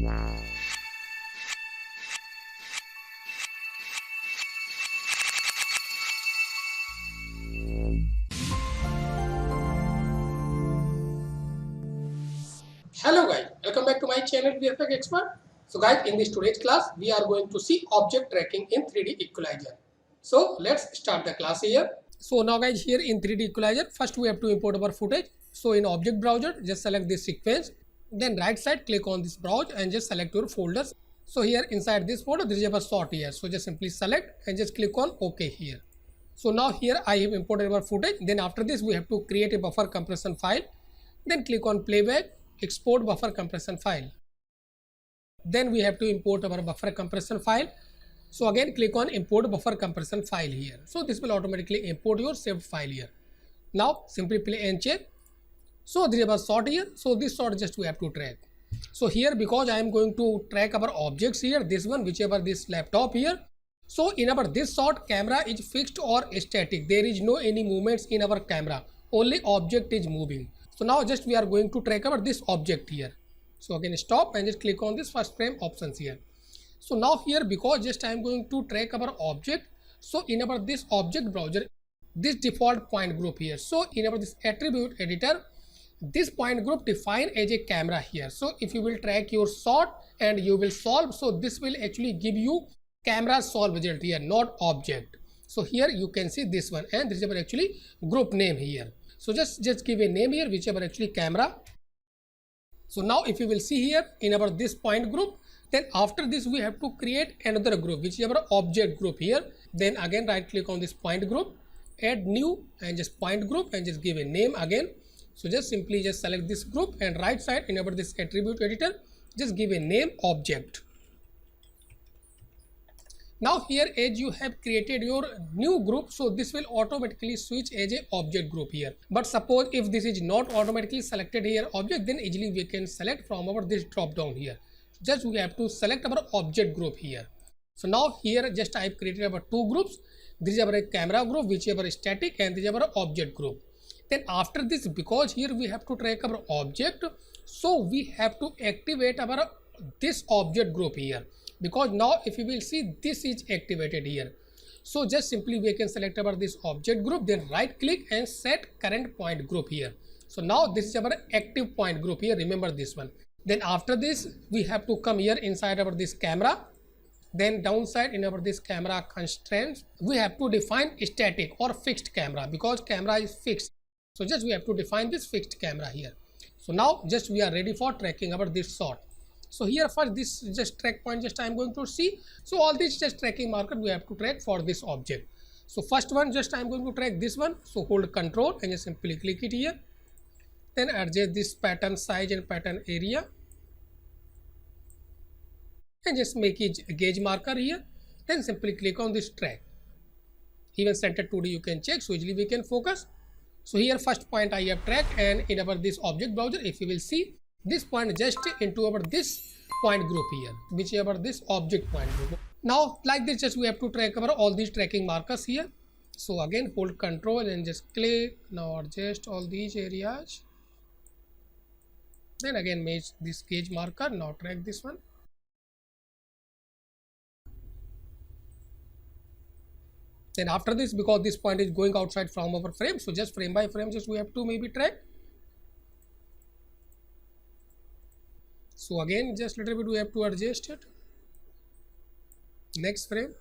Hello guys, welcome back to my channel Vfxexpert. So guys, in this today's class, we are going to see object tracking in 3DEqualizer. So let's start the class here. So now guys, here in 3DEqualizer, first we have to import our footage. So in object browser, just select this sequence. Then right side, click on this browse and just select your folders. So here inside this folder, there is a sort here. So just simply select and just click on OK here. So now here I have imported our footage. Then after this, we have to create a buffer compression file. Then click on playback. Export buffer compression file. Then we have to import our buffer compression file. So again click on import buffer compression file here. So this will automatically import your saved file here. Now simply play and check. So there is a sort here. So this sort just we have to track. So here because I am going to track our objects here, this one whichever this laptop here. So in our this sort camera is fixed or static. There is no any movements in our camera. Only object is moving. So now just we are going to track our this object here. So again stop and just click on this first frame options here. So now here because just I am going to track our object. So in our this object browser, this default point group here. So in our this attribute editor, this point group defined as a camera here. So if you will track your sort and you will solve, so this will actually give you camera solve result here, not object. So here you can see this one and this is actually group name here. So just give a name here, whichever actually camera. So now if you will see here in our this point group, then after this we have to create another group, which is our object group here. Then again right click on this point group, add new and just point group and just give a name again. So just simply just select this group and right side in our this attribute editor, just give a name object. Now here as you have created your new group, so this will automatically switch as a object group here. But suppose if this is not automatically selected here object, then easily we can select from our this drop down here. Just we have to select our object group here. So now here just I have created our two groups. This is our camera group, which is our static, and this is our object group. Then after this, because here we have to track our object, so we have to activate our this object group here. Because now if you will see this is activated here. So just simply we can select our this object group, then right click and set current point group here. So now this is our active point group here, remember this one. Then after this we have to come here inside our this camera. Then downside in our this camera constraints, we have to define static or fixed camera because camera is fixed. So just we have to define this fixed camera here. So now just we are ready for tracking our this sort. So here first this just track point just I am going to see. So all these just tracking marker we have to track for this object. So first one just I am going to track this one. So hold control and just simply click it here. Then adjust this pattern size and pattern area. And just make it a gauge marker here. Then simply click on this track. Even center 2D you can check, so easily we can focus. So here first point I have tracked, and in our this object browser if you will see, this point just into our this point group here, which is our this object point group. Now like this just we have to track our all these tracking markers here. So again hold control and just click. Now adjust all these areas. Then again make this gauge marker. Now track this one. Then after this, because this point is going outside from our frame, so just frame by frame just we have to maybe track. So again just little bit we have to adjust it. Next frame.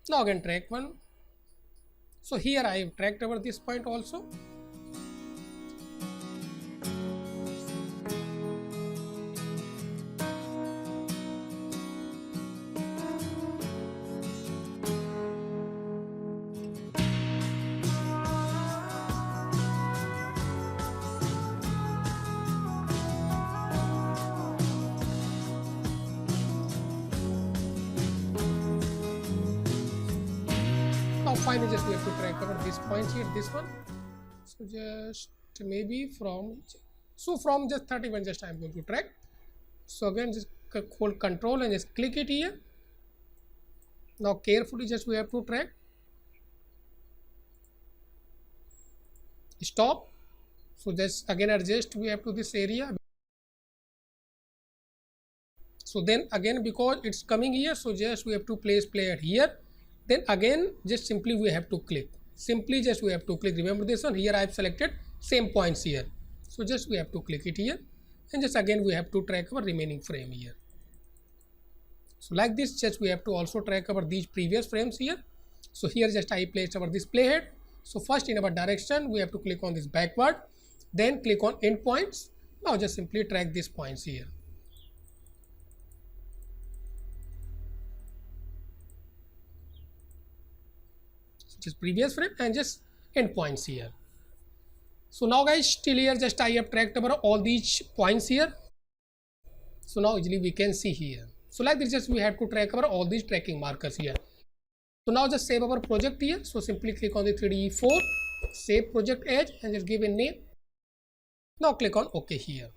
Now again track one. So here I have tracked over this point also. Now finally just we have to track over this point here, this one. So just maybe from just 31 just I am going to track. So again just hold control and just click it here. Now carefully just we have to track. Stop. So just again adjust we have to this area. So then again, because it's coming here, so just we have to place player here. Then again just simply we have to click. Simply just we have to click. Remember this one here, I have selected same points here. So just we have to click it here, and just again we have to track our remaining frame here. So like this, just we have to also track our these previous frames here. So here just I placed our this playhead. So first in our direction we have to click on this backward, then click on endpoints. Now just simply track these points here. So just previous frame and just endpoints here. So now guys, till here just I have tracked over all these points here. So now easily we can see here. So like this, just we have to track over all these tracking markers here. So now just save our project here. So simply click on the 3DE4, save project as, and just give a name. Now click on OK here.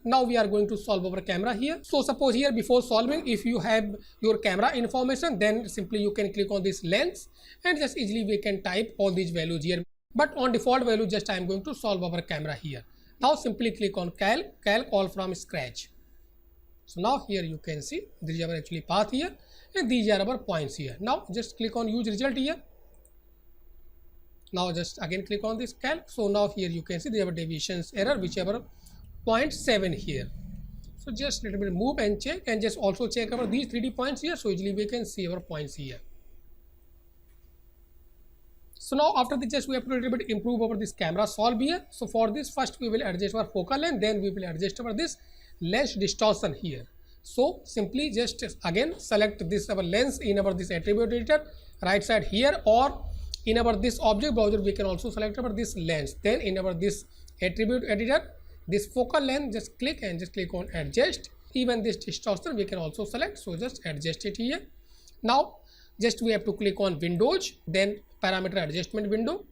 Now we are going to solve our camera here. So suppose here before solving, if you have your camera information, then simply you can click on this lens and just easily we can type all these values here. But on default value, just I am going to solve our camera here. Now simply click on calc all from scratch. So now here you can see this is our actually path here, and these are our points here. Now just click on use result here. Now just again click on this calc. So now here you can see the deviations error, whichever 0.7 here. So just little bit move and check, and just also check our these 3D points here. So easily we can see our points here. So now after this, just we have to little bit improve over this camera solve here. So for this, first we will adjust our focal length, then we will adjust over this lens distortion here. So simply just again select this our lens in our this attribute editor right side here, or in our this object browser we can also select our this lens. Then in our this attribute editor, this focal length, just click and just click on adjust. Even this distortion we can also select, so just adjust it here. Now just we have to click on Windows, then parameter adjustment window,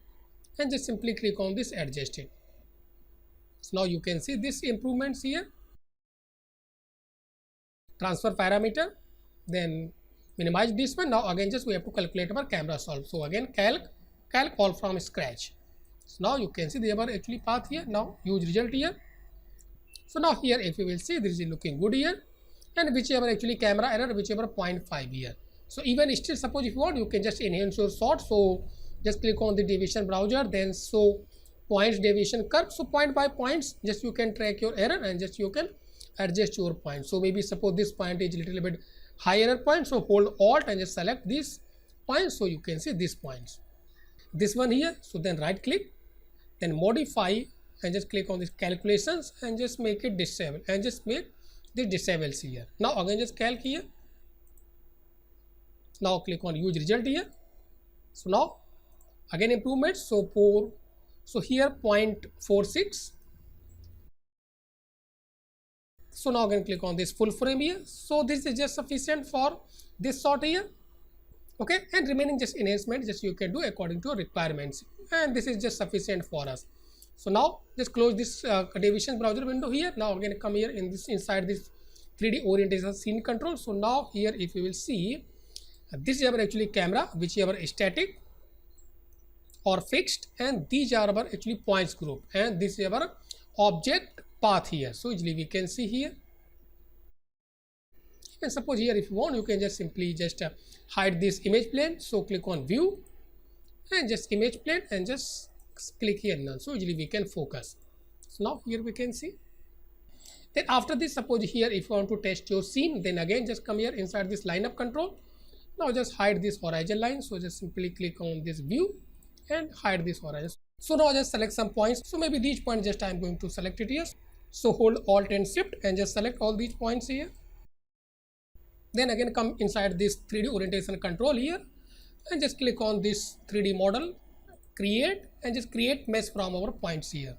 and just simply click on this adjust it. So now you can see this improvements here. Transfer parameter, then minimize this one. Now again just we have to calculate our camera solve. So again calc all from scratch. So now you can see they are actually path here. Now use result here. So now here if you will see, this is looking good here, and whichever actually camera error, whichever 0.5 here. So even still, suppose if you want, you can just enhance your sort. So just click on the deviation browser, then show points deviation curve. So point by points, just you can track your error and just you can adjust your point. So maybe suppose this point is a little bit higher point, so hold Alt and just select this point. So you can see these points, this one here. So then right click, then modify, and just click on this calculations and just make it disable, and just make this disables here. Now again just calc here. Now click on use result here. So now again improvements. So here 0.46. So now again click on this full frame here. So this is just sufficient for this sort here. Okay, and remaining just enhancement just you can do according to requirements, and this is just sufficient for us. So now just close this deviation browser window here. Now again come here in this inside this 3D orientation scene control. So now here if you will see, this is our actually camera, which is our static or fixed, and these are our actually points group, and this is our object path here. So easily we can see here, and suppose here if you want, you can just simply just hide this image plane. So click on view and just image plane and just click here none. So easily we can focus. So now here we can see. Then after this, suppose here if you want to test your scene, then again just come here inside this lineup control. Now just hide this horizon line. So just simply click on this view and hide this horizon. So now just select some points. So maybe these points just I am going to select it here. So hold Alt and Shift and just select all these points here. Then again come inside this 3D orientation control here and just click on this 3D model, create, and just create mesh from our points here.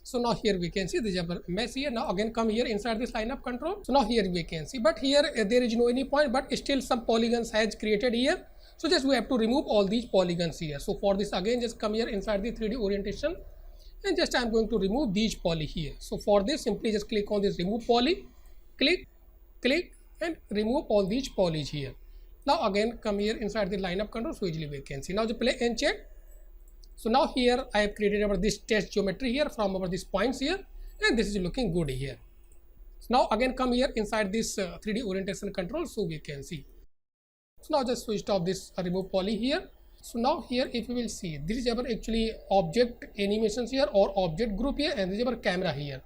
So now here we can see this is our mesh here. Now again come here inside this lineup control. So now here we can see, but here there is no any point, but still some polygons has created here. So just we have to remove all these polygons here. So for this again just come here inside the 3D orientation and just I am going to remove these poly here. So for this simply just click on this remove poly, click, click and remove all these polys here. Now again come here inside the lineup control, so easily we can see. Now just play and check. So now here I have created our this test geometry here from our these points here, and this is looking good here. So now again come here inside this 3D orientation control, so we can see. So now just switch off this remove poly here. So now here if you will see, this is our actually object animations here or object group here, and this is our camera here.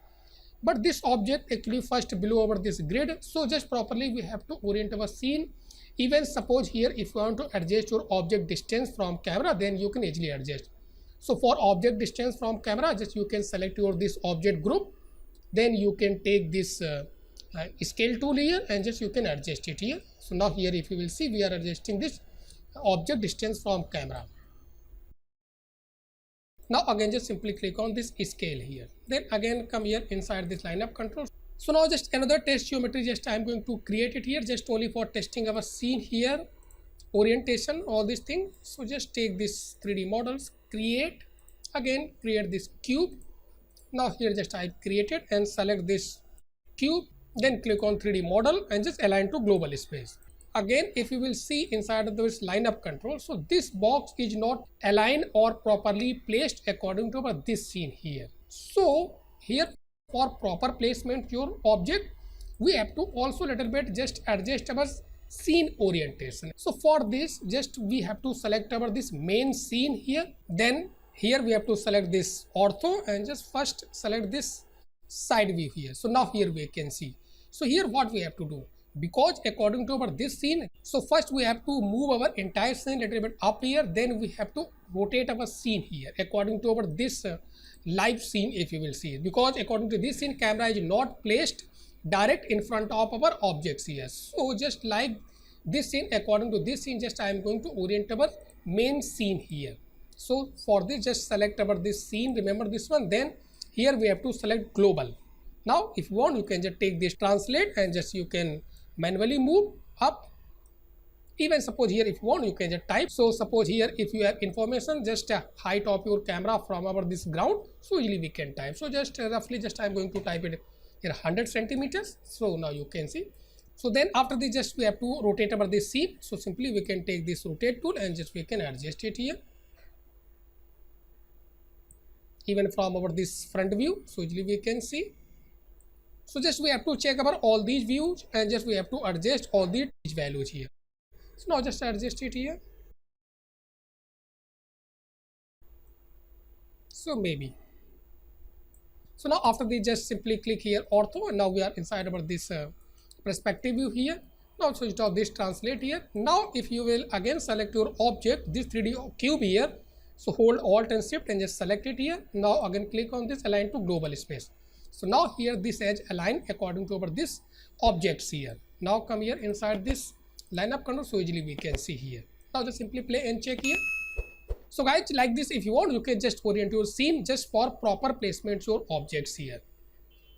But this object actually first below over this grid, so just properly we have to orient our scene. Even suppose here if you want to adjust your object distance from camera, then you can easily adjust. So for object distance from camera, just you can select your this object group, then you can take this scale tool here and just you can adjust it here. So now here if you will see, we are adjusting this object distance from camera. Now again just simply click on this scale here, then again come here inside this lineup control. So now just another test geometry, just I am going to create it here just only for testing our scene here, orientation, all these things. So just take this 3D models, create, again create this cube. Now here just I created and select this cube, then click on 3D model and just align to global space. Again if you will see inside of this lineup control, so this box is not aligned or properly placed according to this scene here. So here for proper placement your object, we have to also little bit just adjust our scene orientation. So for this just we have to select our this main scene here, then here we have to select this ortho and just first select this side view here. So now here we can see. So here what we have to do, because according to our this scene, so first we have to move our entire scene a little bit up here, then we have to rotate our scene here according to our this live scene if you will see, because according to this scene camera is not placed direct in front of our objects here. So just like this scene, according to this scene, just I am going to orient our main scene here. So for this just select our this scene, remember this one, then here we have to select global. Now if you want you can just take this translate and just you can manually move up. Even suppose here if you want you can just type. So suppose here if you have information, just height of your camera from our this ground, so easily we can type. So just roughly just I am going to type it here 100 centimeters. So now you can see. So then after this just we have to rotate over this scene. So simply we can take this rotate tool and just we can adjust it here. Even from our this front view, so easily we can see. So just we have to check about all these views and just we have to adjust all these values here. So now just adjust it here. So maybe. So now after this just simply click here ortho, and now we are inside about this perspective view here. Now switch off this translate here. Now if you will again select your object, this 3D cube here, so hold alt and shift and just select it here. Now again click on this align to global space. So now here this edge align according to our this objects here. Now come here inside this lineup control, so easily we can see here. Now just simply play and check here. So guys, like this if you want you can just orient your scene just for proper placement your objects here.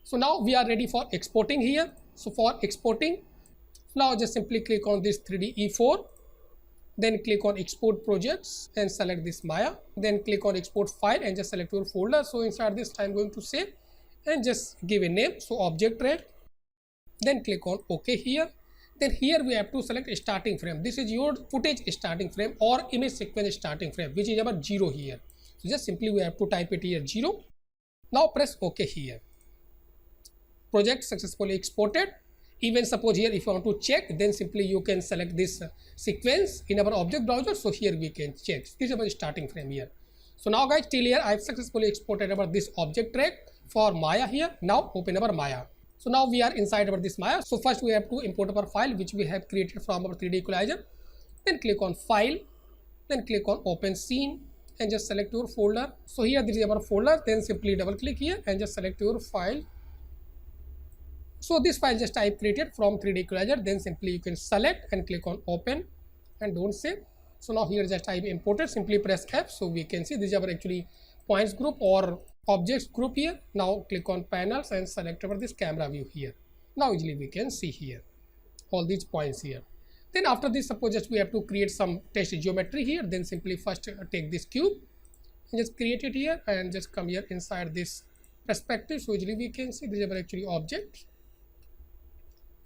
So now we are ready for exporting here. So for exporting, now just simply click on this 3DE4, then click on export projects and select this Maya, then click on export file and just select your folder. So inside this I'm going to save and just give a name, so object track, then click on OK here. Then here we have to select a starting frame. This is your footage starting frame or image sequence starting frame, which is our 0 here. So just simply we have to type it here 0. Now press OK here. Project successfully exported. Even suppose here if you want to check, then simply you can select this sequence in our object browser. So here we can check. This is our starting frame here. So now guys, till here I have successfully exported our this object track for Maya here. Now open our Maya. So now we are inside our this Maya. So first we have to import our file which we have created from our 3DEqualizer. Then click on file, then click on open scene and just select your folder. So here this is our folder, then simply double click here and just select your file. So this file just I created from 3DEqualizer, then simply you can select and click on open and don't save. So now here just I imported, simply press F, so we can see this is our actually points group or objects group here. Now click on panels and select over this camera view here. Now easily we can see here all these points here. Then after this, suppose just we have to create some test geometry here, then simply first take this cube and just create it here and just come here inside this perspective. So easily we can see this is our actually object.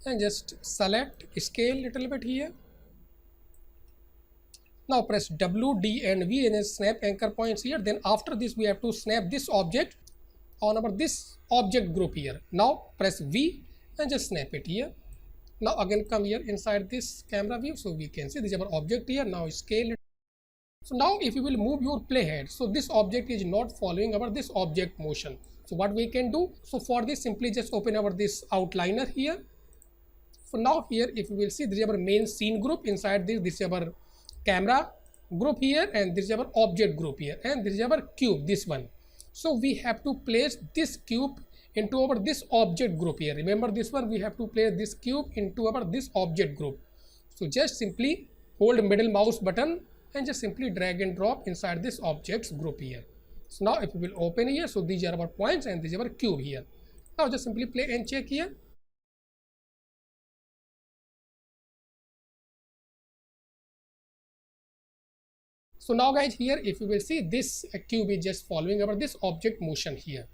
and just select scale little bit here. Now press W, D and V and then snap anchor points here. Then after this we have to snap this object on our this object group here. Now press V and just snap it here. Now again come here inside this camera view, so we can see this is our object here. Now scale it. So now if you will move your playhead, so this object is not following our this object motion. So what we can do, so for this simply just open our this outliner here. So now here if you will see this is our main scene group. Inside this is our camera group here, and this is our object group here, and this is our cube, this one. So we have to place this cube into our this object group here. Remember this one, we have to place this cube into our this object group. So just simply hold middle mouse button and just simply drag and drop inside this objects group here. So now if you will open here, so these are our points and this is our cube here. Now just simply play and check here. So now guys, here if you will see this cube is just following our this object motion here.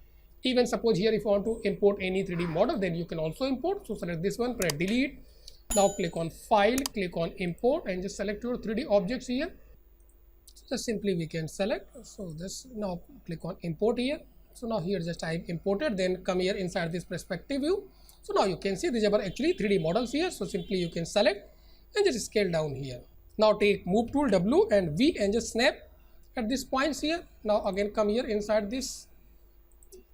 Even suppose here if you want to import any 3D model, then you can also import. So select this one, press delete. Now click on file, click on import and just select your 3D objects here. So just simply we can select. So this now click on import here. So now here just type imported, then come here inside this perspective view. So now you can see these are actually 3D models here. So simply you can select and just scale down here. Now take move tool W and V and just snap at these points here. Now again come here inside this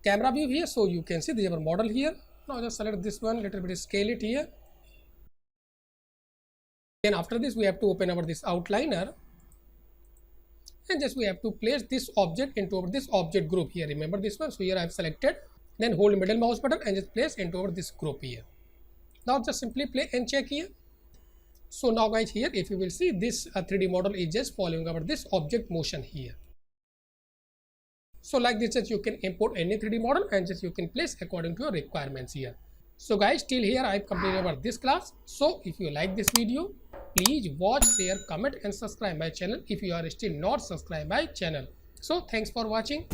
camera view here. So you can see this is our model here. Now just select this one, little bit scale it here. Then after this we have to open our this outliner and just we have to place this object into our this object group here. Remember this one. So here I have selected, then hold middle mouse button and just place into our this group here. Now just simply play and check here. So now guys, here if you will see this 3D model is just following our this object motion here. So like this, just you can import any 3D model and just you can place according to your requirements here. So guys, till here I have completed about this class. So if you like this video, please watch, share, comment and subscribe my channel if you are still not subscribed my channel. So thanks for watching.